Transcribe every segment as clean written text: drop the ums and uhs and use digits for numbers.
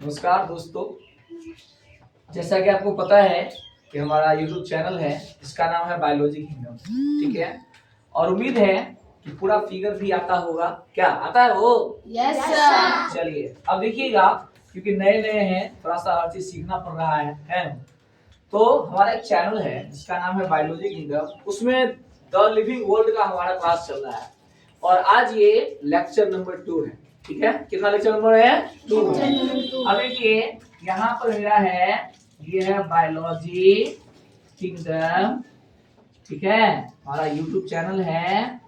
नमस्कार दोस्तों, जैसा कि आपको पता है कि हमारा YouTube चैनल है जिसका नाम है बायोलॉजी किंगडम। ठीक है, और उम्मीद है कि पूरा फिगर भी आता होगा। क्या आता है वो? Yes sir. चलिए अब देखिएगा, क्योंकि नए नए हैं, थोड़ा सा हर चीज सीखना पड़ रहा है। तो हमारा एक चैनल है जिसका नाम है बायोलॉजी किंगडम, उसमें द लिविंग वर्ल्ड का हमारा क्लास चल रहा है और आज ये लेक्चर नंबर 2 है। ठीक है, कितना लेक्चर नंबर है? 2। अब देखिए यहाँ पर मेरा है, ये है बायोलॉजी किंगडम। ठीक है, हमारा यूट्यूब चैनल है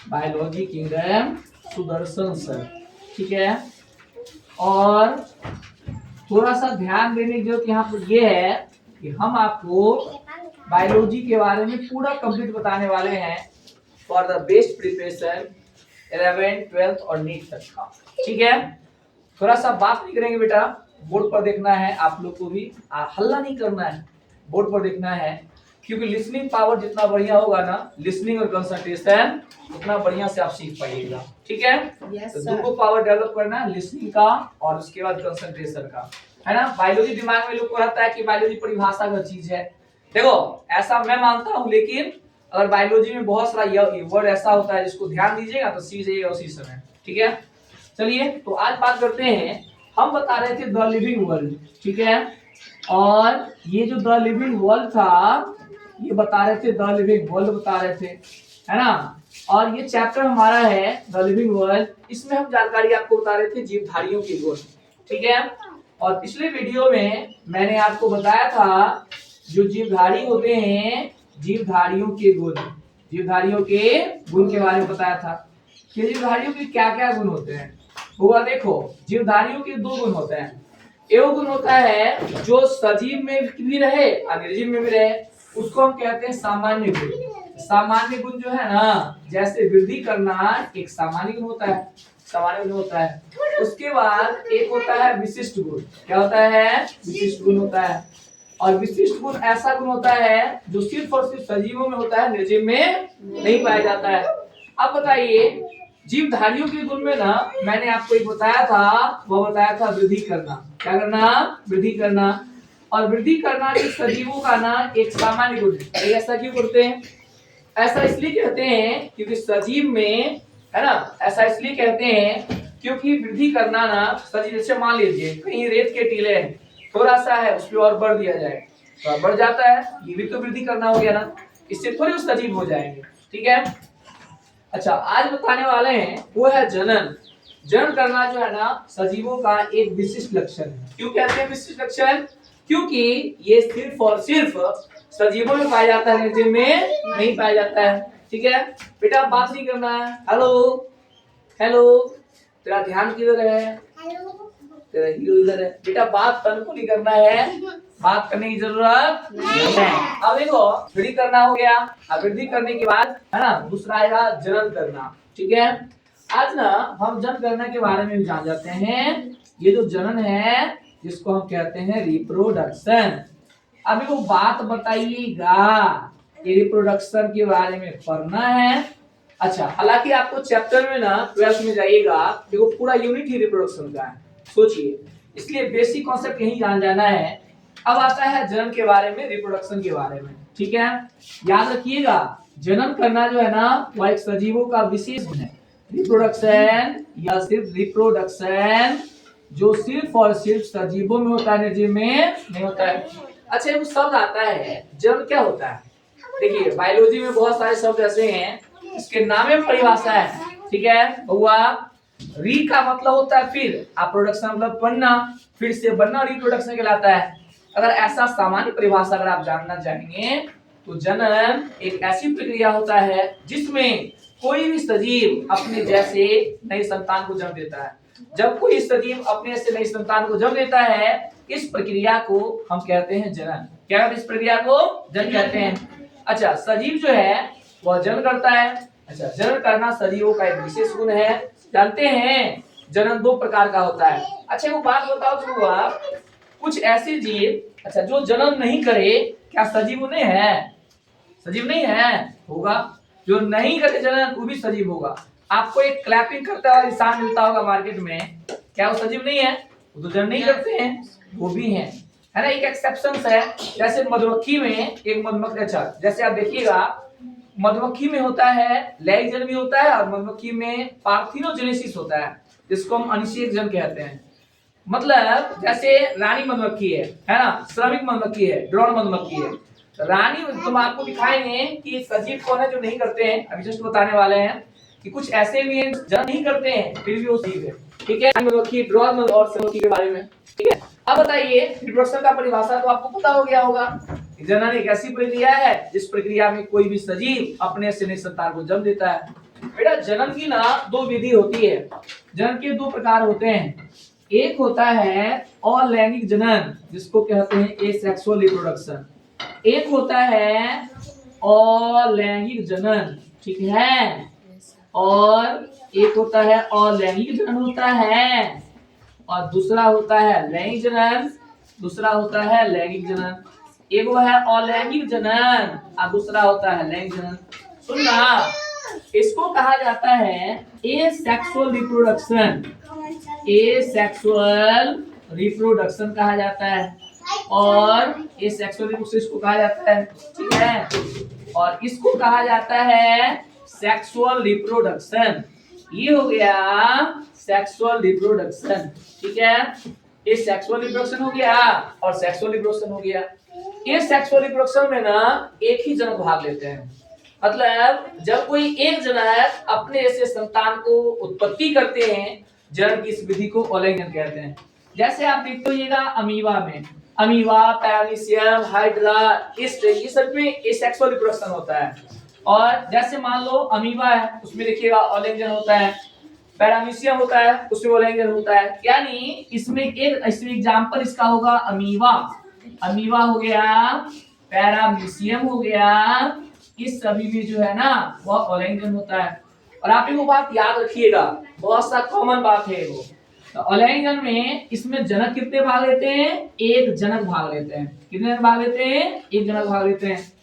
बायोलॉजी किंगडम सुदर्शन सर। ठीक है, और थोड़ा सा ध्यान देने की जरूरत यहाँ पर ये है कि हम आपको बायोलॉजी के बारे में पूरा कंप्लीट बताने वाले हैं for the best preparation 11th 12th और नीट तक का। ठीक है, थोड़ा सा बात नहीं करेंगे बेटा, बोर्ड पर देखना है आप लोग को भी, हल्ला नहीं करना है, बोर्ड पर देखना है, क्योंकि लिसनिंग पावर जितना बढ़िया होगा ना, लिसनिंग और कंसंट्रेशन उतना बढ़िया से आप सीख पाइएगा। ठीक है, तो दो पावर डेवलप करना है, लिसनिंग का और उसके बाद कंसंट्रेशन का, है ना। बायोलॉजी दिमाग में लोग को रहता है कि बायोलॉजी परिभाषा का चीज है। देखो ऐसा मैं मानता हूँ, लेकिन अगर बायोलॉजी में बहुत सारा वर्ड ऐसा होता है जिसको ध्यान दीजिएगा तो सीख जाइएगा उसी समय। ठीक है, चलिए तो आज बात करते हैं, हम बता रहे थे द लिविंग वर्ल्ड। ठीक है, और ये जो द लिविंग वर्ल्ड था, ये बता रहे थे, द लिविंग वर्ल्ड बता रहे थे, है ना। और ये चैप्टर हमारा है द लिविंग वर्ल्ड, इसमें हम जानकारी आपको बता रहे थे जीवधारियों की गुण। ठीक है, और पिछले वीडियो में मैंने आपको बताया था जो जीवधारी होते हैं, जीवधारियों के गुण, जीवधारियों के गुण के बारे में बताया था कि जीवधारियों के क्या क्या गुण होते हैं। हुआ देखो, जीवधारियों के 2 गुण होते हैं। एक गुण होता है जो सजीव में भी रहे और निर्जीव में भी रहे, उसको हम कहते हैं सामान्य गुण। सामान्य गुण जो है ना, जैसे वृद्धि करना एक सामान्य गुण होता है, सामान्य गुण होता है। उसके बाद एक होता है विशिष्ट गुण। क्या होता है? विशिष्ट गुण होता है। और विशिष्ट गुण ऐसा गुण होता है जो सिर्फ और सिर्फ सजीवों में होता है, निर्जीव में नहीं पाया जाता है। अब बताइए, जीवधारियों के गुण में ना मैंने आपको एक बताया था, वो बताया था वृद्धि करना। क्या करना? वृद्धि करना। और वृद्धि करना जो सजीवों का ना एक सामान्य गुण है। ऐसा क्यों करते हैं? ऐसा इसलिए कहते हैं क्योंकि सजीव में, है ना, ऐसा इसलिए कहते हैं क्योंकि वृद्धि करना ना सजीव, जैसे मान लीजिए कहीं रेत के टीले हैं, थोड़ा सा है उस पर और बढ़ दिया जाए तो बढ़ जाता है, ये भी तो वृद्धि करना हो गया ना, इससे थोड़े वो सजीव हो जाएंगे। ठीक है, अच्छा आज बताने वाले हैं वो है जनन। जनन करना जो है ना सजीवों का एक विशिष्ट लक्षण है। क्यों कहते हैं विशिष्ट लक्षण? क्योंकि ये सिर्फ और सिर्फ सजीवों में पाया जाता है, निर्जीव में नहीं पाया जाता है। ठीक है बेटा, बात नहीं करना है। हेलो हेलो, तेरा ध्यान किधर है? तेरा हीरो इधर है बेटा, बात तन को नहीं करना है, बात करने की जरूरत नहीं है। अब देखो, वृद्धि करना हो गया, अब वृद्धि करने के बाद है ना दूसरा आएगा जनन करना। ठीक है, आज ना हम जनन करने के बारे में भी जान जाते हैं। ये जो जनन है जिसको हम कहते हैं रिप्रोडक्शन। अब देखो बात बताइएगा, ये रिप्रोडक्शन के बारे में पढ़ना है। अच्छा, हालांकि आपको चैप्टर में ना 12th में जाइएगा, देखो पूरा यूनिट ही रिप्रोडक्शन का है, सोचिए, इसलिए बेसिक कॉन्सेप्ट यही जान जाना है। अब आता है जनन के बारे में, रिप्रोडक्शन के बारे में। ठीक है, याद रखिएगा, जनन करना जो है ना वह एक सजीवों का विशेष गुण है। रिप्रोडक्शन या सिर्फ रिप्रोडक्शन जो सिर्फ और सिर्फ सजीवों में होता है, निर्जीव में नहीं होता है। अच्छा, एक शब्द आता है जनन, क्या होता है? देखिए बायोलॉजी में बहुत सारे शब्द ऐसे हैं इसके नाम में परिभाषा है। ठीक है, हुआ री का मतलब होता है फिर, आप प्रोडक्शन मतलब बनना, फिर से बनना रिप्रोडक्शन कहलाता है। अगर ऐसा सामान्य परिभाषा अगर आप जानना चाहेंगे तो जनन एक ऐसी प्रक्रिया होता है जिसमें कोई भी सजीव अपने जैसे नई संतान को जन्म देता है। जब कोई सजीव अपने से नई संतान को जन्म देता है, इस प्रक्रिया को हम कहते हैं जनन। क्या इस प्रक्रिया को जनन कहते हैं। अच्छा, सजीव जो है वह जन्म करता है। अच्छा, जन्म करना सजीवों का एक विशेष गुण है। जानते हैं जनन 2 प्रकार का होता है। अच्छा वो बात बताओ तो आप, कुछ ऐसे जीव अच्छा जो जन्म नहीं करे, क्या सजीव नहीं है? सजीव नहीं है, होगा। जो नहीं करे जन्म वो भी सजीव होगा। आपको एक क्लैपिंग करता हुआ इंसान मिलता होगा मार्केट में, क्या वो सजीव नहीं है? वो तो जनन नहीं करते हैं, वो भी हैं, है ना। एक एक्सेप्शन है, जैसे मधुमक्खी में एक मधुमक्खी, अच्छा जैसे आप देखिएगा मधुमक्खी में होता है लैंगिक जनन भी होता है और मधुमक्खी में पार्थिनोजेनेसिस होता है, जिसको हम अनिषेक जनन कहते हैं। मतलब जैसे रानी मधुमक्खी है ना, श्रमिक मधुमक्खी है, ड्रोन मधुमक्खी है। रानी तुम आपको दिखाएंगे कि सजीव कौन है जो नहीं करते हैं, अभी जस्ट बताने वाले हैं कि कुछ ऐसे भी हैं जनन नहीं करते हैं फिर भी वो सजीव है, ठीक है। रानी मधुमक्खी, ड्रोन मधुमक्खी और मधुमक्खी के बारे में, ठीक है। अब बताइए रिप्रोडक्शन का परिभाषा तो आपको पता हो गया होगा। जनन एक ऐसी प्रक्रिया है जिस प्रक्रिया में कोई भी सजीव अपने से नई संतान को जन्म देता है। बेटा जनन की ना दो विधि होती है, जनन के दो प्रकार होते हैं। एक होता है अलैंगिक जनन जिसको कहते हैं एसेक्सुअल रिप्रोडक्शन, एक होता है अलैंगिक जनन, ठीक है। और एक होता है अलैंगिक जनन होता है और दूसरा होता है लैंगिक जनन, दूसरा होता है लैंगिक जनन। एक वो है अलैंगिक जनन और दूसरा होता है लैंगिक जनन। सुनना, इसको कहा जाता है एसेक्सुअल रिप्रोडक्शन, एसेक्सुअल रिप्रोडक्शन कहा जाता है और एसेक्सुअल रिप्रोडक्शन इसको कहा जाता है, ठीक है। और इसको कहा जाता है सेक्सुअल रिप्रोडक्शन। ये हो गया सेक्सुअल रिप्रोडक्शन, ठीक है। ये सेक्सुअल रिप्रोडक्शन हो गया और सेक्सुअल रिप्रोडक्शन हो गया। ये सेक्सुअल रिप्रोडक्शन में ना एक ही जनक भाग लेते हैं, मतलब जब कोई एक जनक अपने ऐसे संतान को उत्पत्ति करते हैं, जनन की इस विधि को अलैंगिक जनन कहते हैं। जैसे आप देखते होइएगा अमीबा में, अमीबा, पैरामीशियम, हाइड्रा, ये सब में एसेक्सुअल रिप्रोडक्शन होता है। और जैसे मान लो अमीबा है, उसमें देखिएगा अलैंगिक जनन होता है, पैरामीशियम होता है उसमें अलैंगिक जनन होता है। यानी इसमें एग्जांपल इसका होगा अमीबा, अमीबा हो गया, पैरामीशियम हो गया, इस सभी में जो है ना वो अलैंगिक जनन होता है। और आप एक बात याद रखिएगा, बहुत सा कॉमन बात है वो, तो अलैंगिक जनन में इसमें जनक कितने भाग लेते हैं, एक जनक भाग लेते हैं। कितने जनक भाग लेते हैं, एक जनक भाग लेते हैं।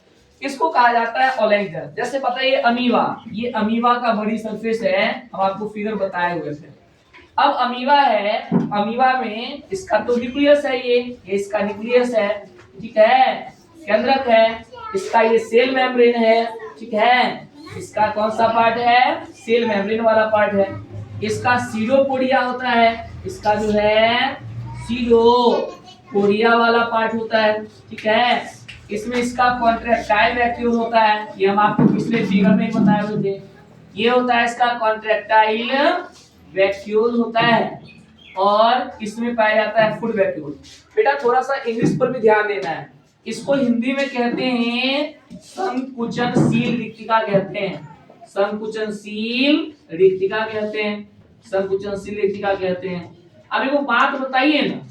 इसको कहा जाता है अलैंगिक जनन। जैसे बताइए अमीबा, ये अमीबा का बड़ी सरफेस है, हम आपको फिगर बताए हुए थे। अब अमीबा है, अमीबा में इसका तो न्यूक्लियस है, ये इसका न्यूक्लियस है, ठीक है, केंद्रक है, इसका ये सेल मेम्ब्रेन है, ठीक है। इसका कौन सा पार्ट है, सेल मेम्ब्रेन वाला पार्ट है। इसका सीडोपोडिया होता है, इसका जो है सीडोपोडिया वाला पार्ट होता है, ठीक है। इसमें इसका कॉन्ट्रैक्टाइल वैक्यूल होता है, ये हम आपको पिछले फिगर में ही बताए हुए थे। ये होता है इसका कॉन्ट्रैक्टाइल वैक्यूल होता है और इसमें पाया जाता है फूड वैक्यूल। बेटा थोड़ा सा इंग्लिश पर भी ध्यान देना है, इसको हिंदी में कहते हैं संकुचनशील रिक्तिका कहते हैं, संकुचनशील रिक्तिका कहते हैं, संकुचनशील रिक्तिका कहते हैं। अब एक बात बताइए ना,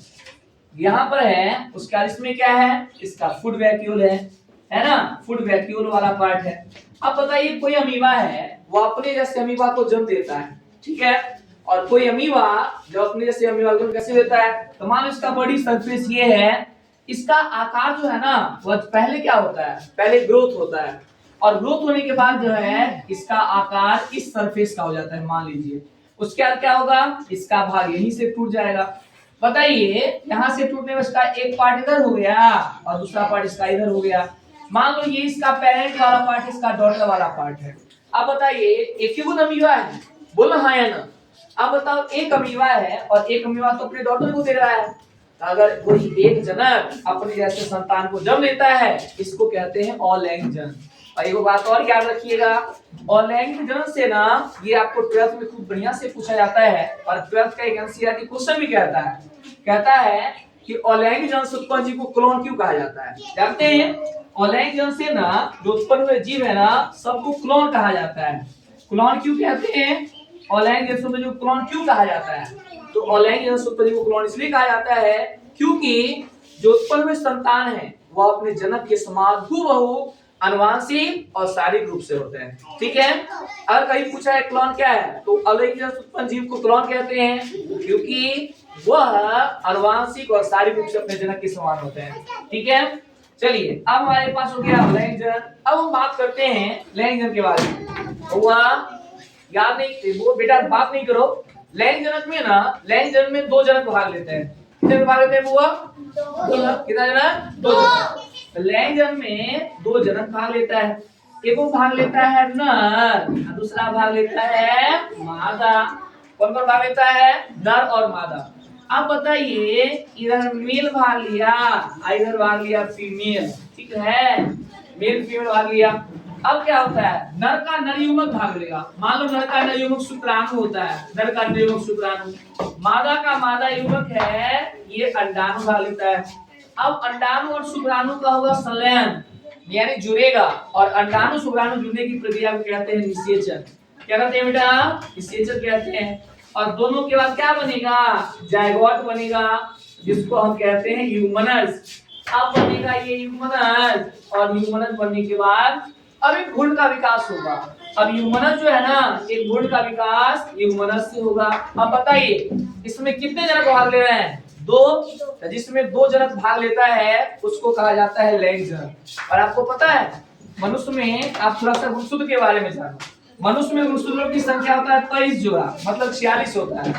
यहाँ पर है उसके बाद इसमें क्या है, इसका फूड वैक्यूल है ना, फूड वैक्यूल वाला पार्ट है। अब बताइए कोई अमीबा है वो अपने जैसे अमीबा को जन्म देता है, ठीक है, और कोई अमीबा जो अपने जैसे अमीबा को कैसे देता है, तो मान लो इसका बॉडी सरफेस ये है, इसका आकार जो है ना वो पहले क्या होता है, पहले ग्रोथ होता है और ग्रोथ होने के बाद जो है इसका आकार इस सरफेस का हो जाता है मान लीजिए। उसके बाद क्या होगा, इसका भाग यहीं से टूट जाएगा। बताइए यहाँ से टूटने में इसका एक पार्ट इधर हो गया और दूसरा पार्ट इसका इधर हो गया। मान लो ये इसका पेरेंट वाला पार्ट, इसका डॉटर वाला पार्ट है। अब बताइए एक ही अमीबा है, बोलो हाँ या ना। अब बताओ एक अमीबा है और एक अमीबा तो अपने डॉटर को दे रहा है, तो अगर कोई एक जनक अपने जैसे संतान को जन्म लेता है इसको कहते हैं अलैंगिक जनन। और एक बात और याद रखिएगा, अलैंगिक जनन से ना ये आपको 12th में खूब बढ़िया से पूछा जाता है और 12th का एक एनसीईआरटी क्वेश्चन भी कहता है कि अलैंगिक जनन से उत्पन्न जीव को क्लोन क्यों कहा जाता है। जानते हैं अलैंगिक जनन से ना जो उत्पन्न हुए जीव है ना सबको क्लोन कहा जाता है। क्लोन क्यों कहते हैं, अलैंगिक जनन से जो क्लोन क्यों कहा जाता है, तो अलैंगिक जनन से उत्पन्न जीव को क्लोन इसलिए कहा जाता है क्योंकि जो उत्पन्न हुए संतान है वो अपने जनक के समान हूबहू आनुवांशिक और शारीरिक रूप से होते हैं, ठीक है। अगर कहीं पूछा है क्लोन क्या है, तो अलैंगिक जनन से उत्पन्न जीव को क्लोन कहते हैं क्योंकि वह आनुवांशिक और शारीरिक रूप से अपने जनक के समान होते हैं, ठीक है। चलिए अब हमारे पास हो गया लैंगिक जनन। अब हम बात करते हैं लैंगिक जनन के बारे में। हुआ याद नहीं वो बेटा बात नहीं करो, लैंगिक जनक में ना, लैंगिक जनक में दो जनक भाग लेते हैं। कितने भाग लेते हैं बुआ? कितना जनक? दो जनक। लैंगिक जनक में दो जनक भाग लेता है। एक भाग लेता है नर, दूसरा भाग लेता है मादा। कौन कौन भाग लेता है? नर और मादा। अब बताइए, इधर मेल भाग लिया, इधर भाग लिया फीमेल, ठीक है, मेल फीमेल भाग लिया। अब क्या होता है, नर का नर युग्मक भाग लेगा। मान लो नर का नर युग्मक शुक्राणु होता है, नर का नर युग्मक शुक्राणु। मादा का मादा युग्मक है, ये अंडाणु भाग लेता है। अब अंडाणु और शुक्राणु का होगा संलयन, यानी जुड़ेगा, और अंडाणु शुक्राणु जुड़ने की प्रक्रिया को कहते हैं निषेचन। क्या कहते हैं बेटा? निषेचन कहते हैं। और दोनों के बाद क्या बनेगा? जायगोट बनेगा, जिसको हम कहते हैं यूमनस। अब बनेगा ये यूमनस, और यूमनस बनने के बाद अब एक भ्रूण का विकास होगा। अब यूमनस जो है ना, एक भ्रूण का विकास यूमनस से होगा। अब बताइए, इसमें कितने जनक भाग ले रहे हैं? दो। जिसमें दो जनक भाग लेता है उसको कहा जाता है लैंगिक जनक। और आपको पता है, मनुष्य में, आप थोड़ा सा गुणसूत्र के बारे में जानो। मनुष्य में गुणसूत्रों की संख्या होता है 23 जोड़ा, मतलब 46 होता है।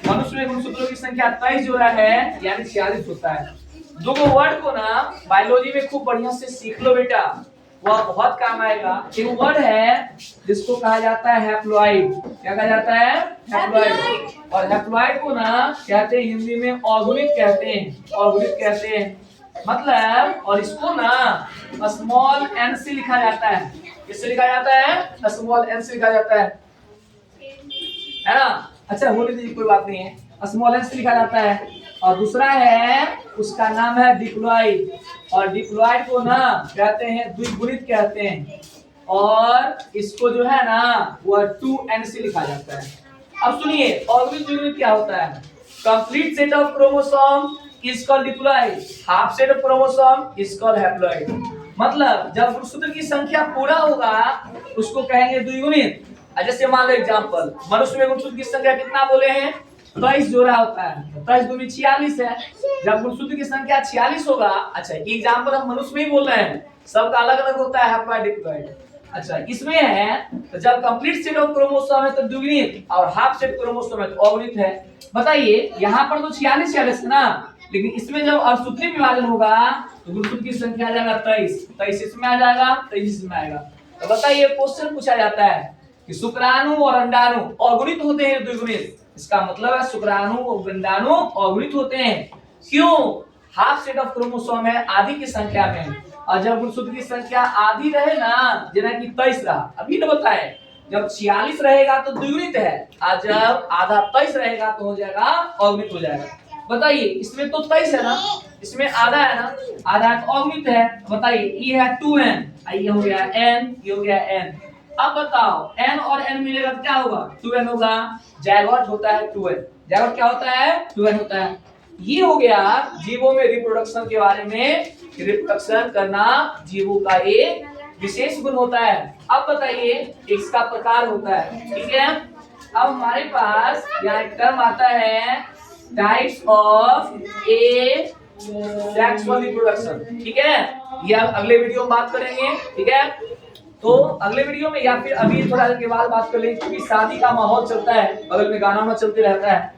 मनुष्य में गुणसूत्रों की संख्या 23 जोड़ा है, यानी 46 होता है। दो वर्ड को ना बायोलॉजी में खूब बढ़िया से सीख लो बेटा, वह बहुत काम आएगा। एक वर्ड है जिसको कहा जाता है हैप्लॉइड। क्या कहा जाता है? हैप्लॉइड। और हैप्लॉइड को ना कहते हैं हिंदी में ऑर्गेनिक कहते हैं, ऑर्गेनिक कहते हैं मतलब। और इसको ना स्मॉल एन से लिखा जाता है। किससे लिखा जाता है? स्मॉल एन से लिखा जाता है ना? अच्छा होने दीजिए, कोई बात नहीं है, स्मॉल एन से लिखा जाता है। और दूसरा है, उसका नाम है डिप्लॉइड। और डिप्लॉइड को ना कहते हैं द्विगुणित कहते हैं, और इसको जो है ना वह 2n से लिखा जाता है। अब सुनिए, ऑर्गेनिक द्विगुणित क्या होता है? Complete set of chromosome is called diploid, half set of chromosome is called haploid. मतलब जब गुणसूत्र की संख्या पूरा होगा उसको कहेंगे द्विगुणित। जैसे मान लो एग्जांपल, मनुष्य में गुणसूत्र की संख्या कितना बोले हैं? 23 जोड़ा होता है, 23 दूनी 46 है। जब गुणसूत्र की संख्या 46 होगा, अच्छा एग्जांपल हम मनुष्य में ही बोल रहे हैं, सबका अलग अलग होता है हैप्लॉइड डिप्लॉइड। अच्छा इसमें है, तो जब कंप्लीट सेट ऑफ क्रोमोसोम है तो द्विगुणित, और हाफ सेट क्रोमोसोम है तो अगुणित है। बताइए, यहाँ पर तो 46 है ना, लेकिन इसमें जब असूत्री विभाजन होगा तो गुणसूत्र की संख्या आ जाएगा 23, 23 इसमें आ जाएगा, 23 इसमें आएगा। तो बताइए, क्वेश्चन पूछा जाता है कि शुक्राणु और अंडाणु अगुणित होते हैं द्विगुणित। इसका मतलब है शुक्राणु और अंडाणु अगुणित होते हैं। क्यों? हाफ सेट ऑफ क्रोमोसोम है आधी की संख्या में, और जब गुणसूत्र की संख्या आधी रहे ना, जैसे कि 23 रहा, अभी न बताए, जब 46 रहेगा तो द्विगुणित है, और जब आधा 23 रहेगा तो हो जाएगा अगुणित हो जाएगा। बताइए, इसमें तो 23 है ना, इसमें आधा है ना, आधा तो अगुणित है। बताइए, ये है 2n, ये हो गया n, ये हो गया n। अब बताओ, n और n मिलेगा तो क्या होगा? 2n होगा। जायगोट होता है 2n। जायगोट क्या होता है? 2n होता है। ये हो गया जीवों में रिप्रोडक्शन के बारे में। रिप्रोडक्शन करना जीवों का एक विशेष गुण होता है। अब बताइए, इसका प्रकार होता है, ठीक है। अब हमारे पास यहाँ एक टर्म आता है, types of A sexual reproduction, ठीक है। ये आप अगले वीडियो में बात करेंगे, ठीक है। तो अगले वीडियो में या फिर अभी थोड़ा देर के बाद बात कर लेंगे, क्योंकि शादी का माहौल चलता है, बगल में गाना वाना चलते रहता है।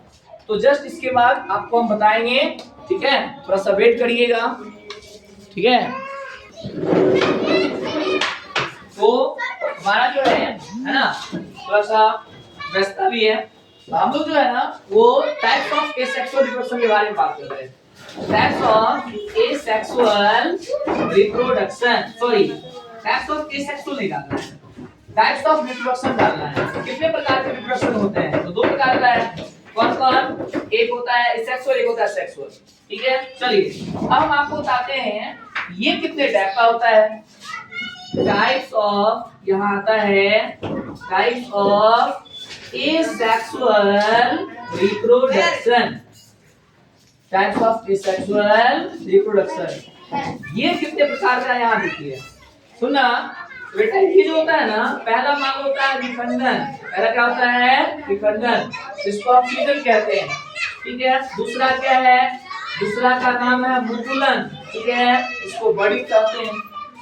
तो जस्ट इसके बाद आपको हम बताएंगे, ठीक है। थोड़ा सा वेट करिएगा, ठीक है। तो हमारा जो है ना, थोड़ा सा व्यस्तता भी है। हम लोग जो है ना वो टाइप्स ऑफ एसेक्सुअल रिप्रोडक्शन के बारे में बात कर रहे हैं। Types of asexual reproduction, sorry types of asexual नहीं डालना है, टाइप्स ऑफ रिप्रोडक्शन डालना है। कितने प्रकार के रिप्रोडक्शन होते हैं? तो दो प्रकार का है। कौन कौन? एक होता है एसेक्सुअल, एक होता है सेक्सुअल, ठीक है। चलिए अब हम आपको बताते हैं ये कितने टाइप का होता है। टाइप्स ऑफ, यहाँ आता है types of asexual reproduction, types of asexual reproduction। ये कितने प्रकार का यहाँ देखिए, सुनना बेटा। ये जो होता है ना, पहला मार्ग होता है विखंडन। पहला क्या होता है? विखंडन, इसको आप फ्यूजन कहते हैं, ठीक है। दूसरा क्या है? दूसरा का नाम है मुकुलन, ठीक है, इसको बड़ी कहते हैं।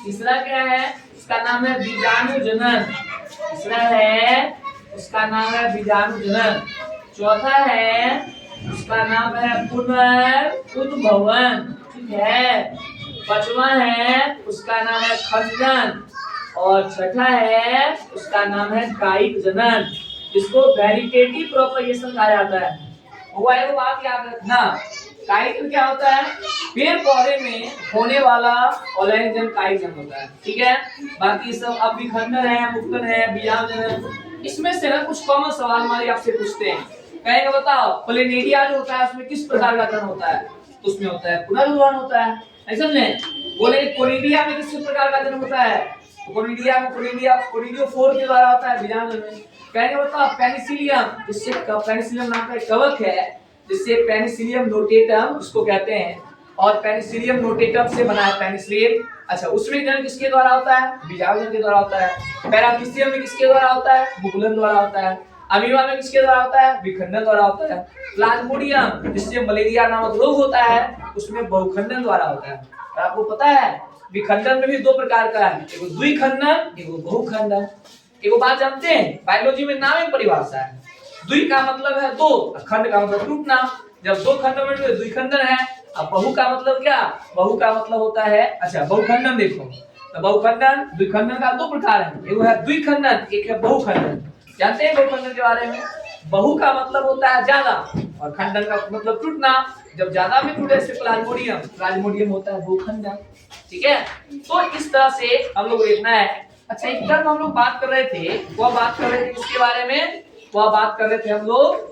तीसरा क्या है? इसका नाम है बीजाणु जनन। तीसरा है, उसका नाम है बीजाणु जनन। चौथा है उसका नाम है पुनरुद्भवन, ठीक है। पांचवा है उसका नाम है खंडन, और छठा है उसका नाम है कायिक जनन, इसको वेजिटेटिव प्रोपगेशन कहा जाता है। हुआ है वो बात याद रखना, कायिक क्या होता है, पेड़ पौधे में होने वाला ऑर्गेनिज्म कायिक जनन होता है, ठीक है। बाकी सब अभिखंडन है, मुक्तन है, बीजाणुजनन। इसमें से ना कुछ कॉमन सवाल हमारे आपसे पूछते हैं, कहेंगे बताओ प्लेनेरिया जो होता है उसमें किस प्रकार का जनन होता है, तो उसमें होता है पुनरुद्भवन होता है, ऐसा नहीं बोले। कोनिडिया में किस प्रकार का जन्म होता है, तो कोनिडिया में कोनिडियोफोर के द्वारा होता है, बीजाणुजनन। कहने बताओ पेनिसिलियम, जिससे पेनिसिलियम नाम का एक कवक है, जिससे पेनिसिलियम नोटेटम उसको कहते हैं, और पेनिसिलियम नोटेटम से बना है पेनिसिलिन। अच्छा, उसमें जन्म किसके द्वारा होता है, बीजाणुजनन के द्वारा होता है। पैरामीशियम में किसके द्वारा होता है, मुकुलन द्वारा होता है। अमीबा में किसके द्वारा होता है, विखंडन द्वारा होता है। प्लाज्मोडियम जिससे मलेरिया नामक रोग होता है, उसमें बहुखंडन द्वारा होता है। और आपको पता है विखंडन में भी दो प्रकार का है, एक द्विखंडन, एक बहुखंडन। एक बात जानते हैं, बायोलॉजी में नाम एक परिभाषा है, द्वि का मतलब है दो, खंड का मतलब टूटना। जब दो खंड में द्विखंडन है। अब बहु का मतलब क्या, बहु का मतलब होता है, अच्छा बहुखंडन देखो, तो बहुखंडन द्विखंडन का दो प्रकार है, एक है द्विखंडन, एक है बहुखंडन। जानते हैं बहुखंडन के बारे में, बहु का मतलब होता है ज्यादा, और खंडन का मतलब टूटना। जब ज्यादा में टूटे से प्लाज्मोडियम होता है बहुखंडन, ठीक है। तो इस तरह से हम लोग देखना है। अच्छा, एक टर्म हम लोग बात कर रहे थे, वह बात कर रहे थे इसके बारे में, वह बात कर रहे थे हम लोग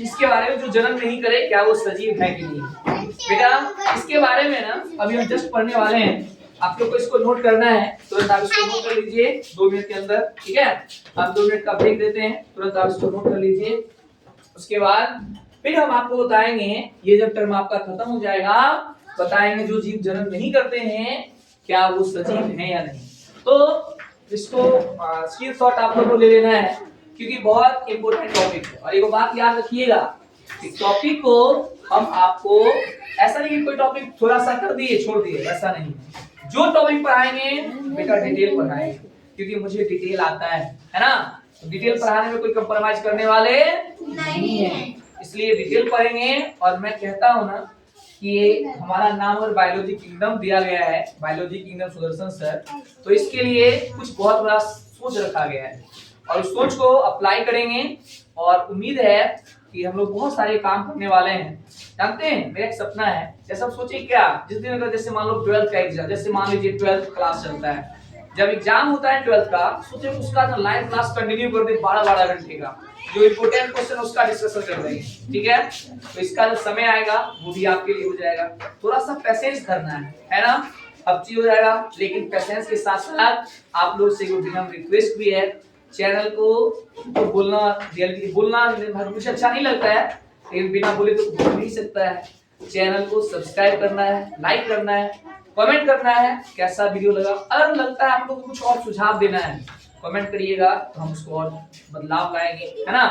इसके बारे में, जो जन्म नहीं करे क्या वो सजीव है कि नहीं। बेटा इसके बारे में ना अभी हम जस्ट पढ़ने वाले हैं, आप लोग को इसको नोट करना है, तुरंत आप इसको नोट कर लीजिए 2 मिनट के अंदर, ठीक है। आप 2 मिनट का ब्रेक देते हैं, तुरंत आप इसको नोट कर लीजिए। उसके बाद फिर हम आपको बताएंगे, ये जब टर्म आपका खत्म हो जाएगा, बताएंगे जो जीव जन्म नहीं करते हैं क्या वो सजीव है या नहीं। तो इसको स्क्रीनशॉट आप लोगों को ले लेना है, क्योंकि बहुत इंपॉर्टेंट टॉपिक है। और एक बात याद रखिएगा, इस टॉपिक को हम आपको ऐसा नहीं कि कोई टॉपिक थोड़ा सा कर दिए छोड़ दिए, ऐसा नहीं। जो टॉपिक पढ़ाएंगे बेटा डिटेल पढ़ाएंगे, क्योंकि मुझे डिटेल आता है ना। तो डिटेल पढ़ाने में कोई कंप्रोमाइज करने वाले नहीं है, इसलिए डिटेल पढ़ेंगे। और मैं कहता हूँ ना कि हमारा नाम और बायोलॉजी किंगडम दिया गया है, बायोलॉजी किंगडम सुदर्शन सर, तो इसके लिए कुछ बहुत बड़ा सोच रखा गया है, और उस सोच को अप्लाई करेंगे, और उम्मीद है कि हम लोग बहुत सारे काम करने वाले हैं। जानते हैं मेरा एक सपना है, जैसे आप सोचिए क्या, जिस दिन अगर जैसे मान लो 12th का एग्जाम, जैसे मान लीजिए 12th क्लास चलता है, जब एग्जाम होता है 12th का, सोचिए उसका ना लाइव क्लास कंटिन्यू कर दे 12-12 घंटे का, जो इंपोर्टेंट क्वेश्चन उसका डिस्कशन कर देंगे, ठीक है। तो इसका जो समय आएगा वो भी आपके लिए हो जाएगा, थोड़ा सा पेशेंस करना है ना। अब चीज हो जाएगा, लेकिन पेशेंस के साथ साथ आप लोग से एक रिक्वेस्ट भी है, चैनल को तो बोलना मुझे अच्छा नहीं लगता है, लेकिन बिना बोले तो बोल नहीं सकता है। चैनल को सब्सक्राइब करना है, लाइक करना है, कमेंट करना है कैसा वीडियो लगा। अगर लगता है आप लोगों को कुछ और सुझाव देना है, कमेंट करिएगा तो हम उसको और बदलाव लाएंगे, है ना।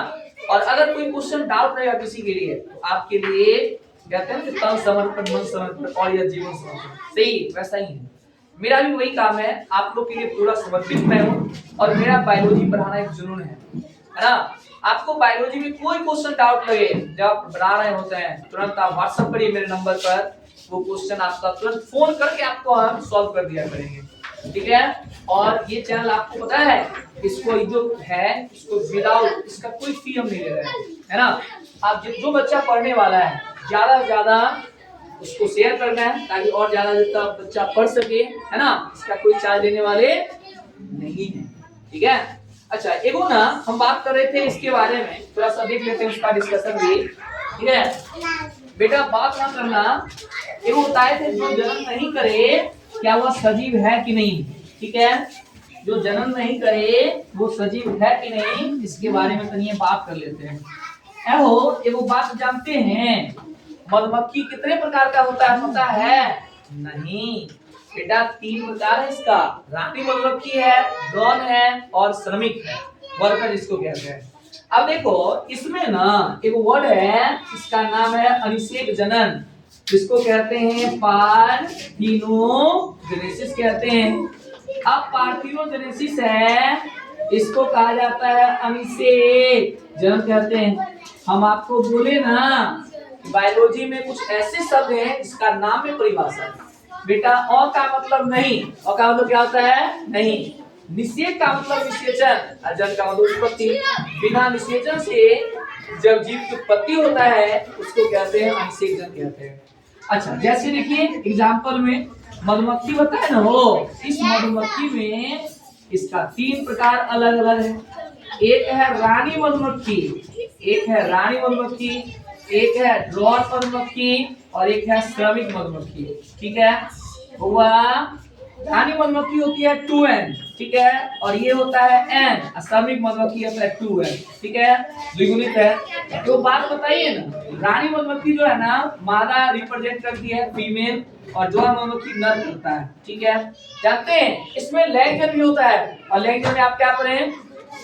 और अगर कोई क्वेश्चन डाउट रहेगा किसी के लिए, तो आपके लिए कहते हैं तन समर्पण मन समर्पण और यह जीवन समर्पण, सही वैसा ही है। मेरा भी वही काम है, आप लोग के लिए पूरा समर्पित मैं हूँ, और मेरा बायोलॉजी पढ़ाना एक जुनून है ना। आपको बायोलॉजी में कोई क्वेश्चन डाउट लगे जब आप बना रहे होते हैं, तुरंत आप व्हाट्सएप करिए मेरे नंबर पर, वो क्वेश्चन आपका तुरंत फोन करके आपको हम सॉल्व कर दिया करेंगे, ठीक है। और ये चैनल आपको पता है, इसको जो है इसको विदाउट इसका कोई फी हम नहीं ले रहे हैं, है ना। आप जो बच्चा पढ़ने वाला है ज्यादा से ज्यादा उसको शेयर करना है, ताकि और ज्यादा जितना बच्चा पढ़ सके, है ना। इसका कोई चार्ज देने वाले नहीं है, ठीक है। अच्छा, एगो ना हम बात कर रहे थे इसके बारे में, थोड़ा सा देख लेते हैं उसका डिस्कशन भी, ठीक है। बेटा बात ना करना, एगो बताए थे जो जन्म नहीं करे क्या वह सजीव है कि नहीं, ठीक है। जो जन्म नहीं करे वो सजीव है कि नहीं, इसके बारे में तनिए बात कर लेते हैं। एगो बात जानते हैं, मधुमक्खी कितने प्रकार का होता है पता है? नहीं बेटा, 3 प्रकार है इसका, रानी मधुमक्खी है, ड्रोन है, और श्रमिक है, वर्कर जिसको कहते हैं। अब देखो इसमें ना एक वर्ड है, इसका नाम है अनिषेक जनन, जिसको कहते हैं पार्थिनोजेनेसिस कहते हैं। अब पार्थिनोजेनेसिस है, इसको कहा जाता है अनिषेक जनन कहते हैं। हम आपको बोले ना बायोलॉजी में कुछ ऐसे शब्द हैं जिसका नाम है परिभाषा। बेटा अ का मतलब नहीं, अ का मतलब क्या होता है नहीं, निषेक का मतलब निषेचन और जन का मतलब उत्पत्ति। बिना निषेचन से जब जीव की उत्पत्ति होता है उसको कहते हैं अनिषेक जन कहते हैं। अच्छा जैसे देखिए एग्जांपल में मधुमक्खी होता है ना, वो इस मधुमक्खी में इसका 3 प्रकार अलग अलग है। एक है रानी मधुमक्खी, एक है रानी मधुमक्खी, एक है ड्रोन मधुमक्खी और एक है श्रमिक मधुमक्खी। ठीक है, हुआ रानी मधुमक्खी होती है 2n, ठीक है, और ये होता है n, श्रमिक मधुमक्खी होता है 2n, ठीक है, द्विगुणित है। तो बात बताइए ना, रानी मधुमक्खी जो है ना मादा रिप्रेजेंट करती है फीमेल और ड्रोन मधुमक्खी नर होता है। ठीक है, जानते हैं इसमें लैंग जन भी होता है और लैंग जन में आप क्या पढ़ें,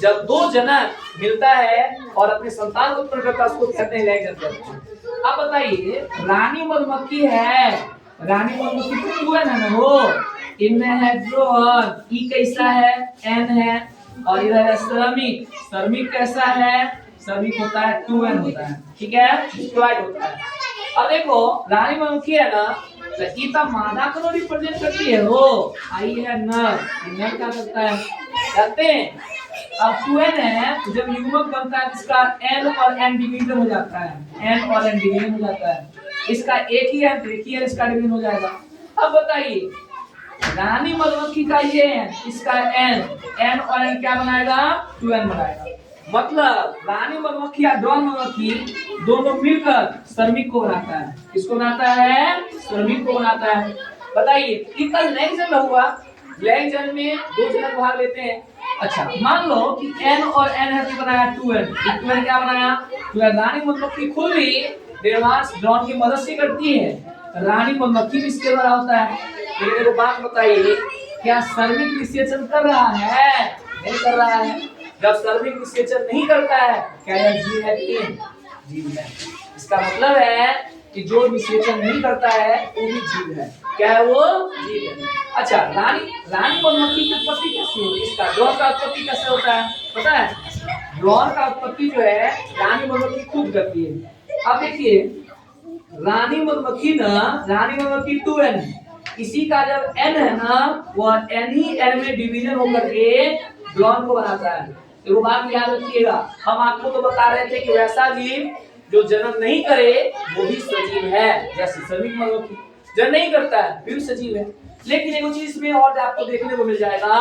जब 2 जनक मिलता है और अपने संतान को उत्पन्न करता है उसको कहते हैं लैंग जन। अब बताइए रानी मधुमक्खी है, रानी मधुमक्खी तो 2n है ना, वो इनमें है ड्रोन, ई कैसा है n है, और इधर है श्रमिक, श्रमिक कैसा है, श्रमिक होता है 2n होता है। ठीक है, डिवाइड होता है। अब देखो रानी मधुमक्खी है ना, तो ई तो मादा को रिप्रेजेंट करती है, वो आई है नर, नर क्या करता है जानते हैं। अब 2n है, जब युग्मक बनता है इसका n और n डिवीजन हो जाता है, n और n डिवीजन हो जाता है, इसका एक ही है, एक ही है, इसका डिवीजन हो जाएगा। अब बताइए रानी मधुमक्खी का ये इसका n और n क्या बनाएगा 2n बनाएगा। मतलब रानी मधुमक्खी या ड्रोन मधुमक्खी दोनों मिलकर श्रमिक को बनाता है, किसको बनाता है, श्रमिक को बनाता है। बताइए इनका लैंग जन हुआ, लैंग जन में 2 जनक भाग लेते हैं। अच्छा मान लो कि n और n है तो बनाया 2n, 2n क्या बनाया, तो रानी मधुमक्खी खुद भी निर्माण ड्रोन की मदद से करती है, रानी मधुमक्खी भी इसके द्वारा होता है। मेरे को बात बताइए क्या श्रमिक निषेचन कर रहा है, नहीं कर रहा है। जब श्रमिक निषेचन नहीं करता है क्या यह जीव है कि जीव है। इसका मतलब है कि जो निषेचन नहीं करता है वो भी जीव है। क्या है वो, जीव है। अच्छा रानी मधुमक्खी की उत्पत्ति कैसे होती है, इसका ड्रोन का उत्पत्ति कैसे होता है पता है। ड्रोन का उत्पत्ति जो है रानी मधुमक्खी खुद करती है। अब देखिए रानी मधुमक्खी 2n, इसी का जब n है ना वह n ही n में डिवीजन होकर के ड्रोन को बनाता है। तो बात याद रखिएगा, हम आपको तो बता रहे थे कि वैसा जीव जो जन्म नहीं करे वो भी सजीव है, जैसे श्रमिक मधुमक्खी जन्म नहीं करता है फिर सजीव है। लेकिन एक चीज में और आपको देखने को मिल जाएगा,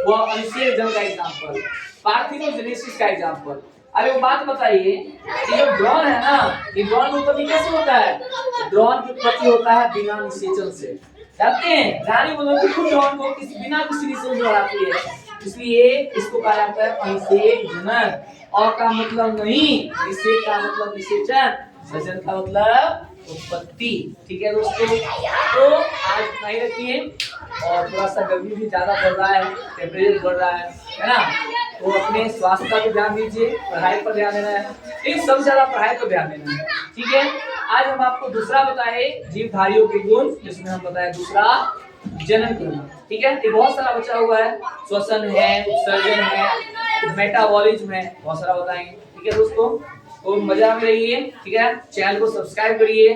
वो अनिषेक जन का एग्जांपल, पार्थिनोजेनेसिस का एग्जांपल। अरे वो बात बताइए ये जो ड्रोन है ना, ये ड्रोन की उत्पत्ति कैसे होता है, ड्रोन की उत्पत्ति होता है बिना निषेचन से। जानते हैं रानी मधुमक्खी खुद ड्रोन को बिना किसी निषेचन से बढ़ाती है, इसलिए इसको कहा जाता है अनिषेक जनन। और का मतलब नहीं, निषेक का मतलब निषेचन, सजन का मतलब उत्पत्ति। ठीक है दोस्तों, तो आज इतना ही रखिए। और थोड़ा सा गर्मी भी ज्यादा बढ़ रहा है, टेम्परेचर बढ़ रहा है ना, तो अपने स्वास्थ्य का भी ध्यान दीजिए, पढ़ाई पर ध्यान देना है, इन सबसे ज्यादा पढ़ाई पर ध्यान देना है। ठीक है, आज हम आपको दूसरा बताए जीवधारियों के गुण, जिसमें हम बताए दूसरा जनन करना। ठीक है, ये बहुत सारा बचा हुआ है, श्वसन है, उत्सर्जन है, मेटाबॉलिज्म है, बहुत सारा बताएंगे। ठीक है दोस्तों, तो मजा में रहिए। ठीक है, चैनल को सब्सक्राइब करिए,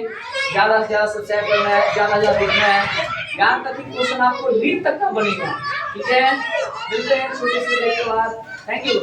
ज्यादा से ज्यादा सब्सक्राइब करना है, ज्यादा ज्यादा देखना है, यहाँ तक कि क्वेश्चन आपको लीड तक का बनेगा। ठीक है, मिलते हैं छोटे से ब्रेक के बाद। Thank you.